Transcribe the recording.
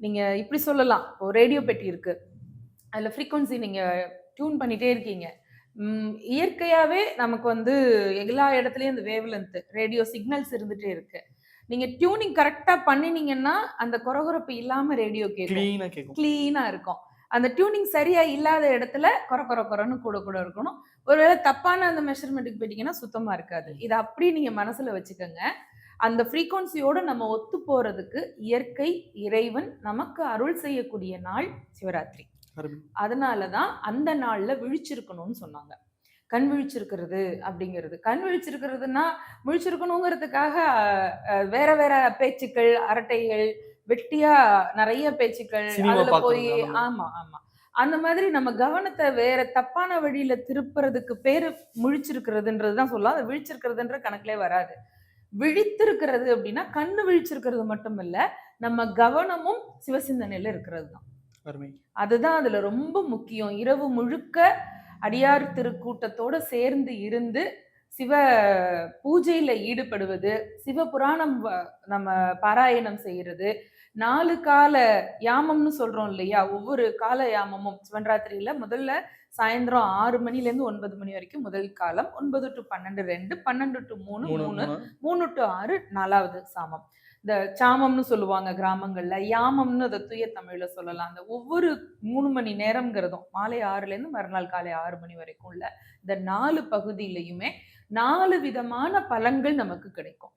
நீங்க இப்படி சொல்லலாம். இப்போ ரேடியோ பெட்டி இருக்கு. அதுல ஃப்ரீக்வன்சி நீங்க டியூன் பண்ணிட்டே இருக்கீங்க. இயற்கையாவே நமக்கு வந்து எல்லா இடத்துலயும் இந்த வேவ் லென்த் ரேடியோ சிக்னல்ஸ் இருந்துட்டே இருக்கு. நீங்க டியூனிங் கரெக்ட்டா பண்ணினீங்கன்னா, அந்த கொரகொரப்பு இல்லாம ரேடியோ கேட்கும். கிளீனா கேட்கும். கிளீனா இருக்கும். அந்த டியூனிங் சரியா இல்லாத இடத்துல கொர கொர கொரன்னு கூட கூட இருக்கணும். ஒருவேள தப்பான அந்த மெஷர்மென்ட்க்கு போயிட்டீங்கன்னா, சுத்தமா இருக்காது. ம். இத அப்படியே நீங்க மனசுல வச்சுக்கங்க. அந்த ஃப்ரீக்வன்சியோட நம்ம ஒத்து போறதுக்கு இயற்கை, இறைவன் நமக்கு அருள் செய்யக்கூடிய நாள் சிவராத்திரி. அருமை. அதனால தான் அந்த நாள்ல விழிச்சிருக்கணும்னு சொன்னாங்க. கண் விழிச்சிருக்கிறது அப்படிங்கிறது. கண் விழிச்சிருக்கிறதுன்னா, விழிச்சிருக்கணுங்கிறதுக்காக வேற வேற பேச்சுக்கள், அரட்டைகள், வெட்டியா நெறைய பேச்சுக்கள், சினிமா அதுல போயி பார்க்கறது அந்த மாரி. ஆமா, ஆமா. அந்த மாதிரி நம்ம கவனத்த வேற தப்பான வழியில திருப்புறதுக்கு பேரு முழிச்சிருக்கிறதுன்றது தான் சொல்லலாம். அது விழிச்சிருக்கிறதுன்ற கணக்குலே வராது. விழித்திருக்கிறது அப்படின்னா, கண்ணு விழிச்சிருக்கிறது மட்டும் இல்ல, நம்ம கவனமும் சிவசிந்தனையில இருக்கிறது தான். அருமை. அதுதான் அதுல ரொம்ப முக்கியம். இரவு முழுக்க அடியார் திருக்கூட்டத்தோட சேர்ந்து இருந்து, சிவ பூஜையில ஈடுபடுவது, சிவபுராணம் நம்ம பாராயணம் செய்றது, 4 கால யாமம்னு சொல்றோம் இல்லையா? ஒவ்வொரு கால யாமமும் சிவன்ராத்திரியில முதல்ல சாயந்திரம் 6 மணிலேருந்து 9 மணி வரைக்கும் முதல் காலம். 9 டூ 12 2, 12 டூ 3 3, 3, 3 3 டூ 6 4வது சாமம். இந்த சாமம்னு சொல்லுவாங்க கிராமங்கள்ல. யாமம்னு அத தூய தமிழ்ல சொல்லலாம். அந்த ஒவ்வொரு 3 மணி நேரம்ங்கிறதும், மாலை 6லேருந்து மறுநாள் காலை 6 மணி வரைக்கும் உள்ள இந்த 4 பகுதியிலயுமே 4 விதமான பலன்கள் நமக்கு கிடைக்கும்.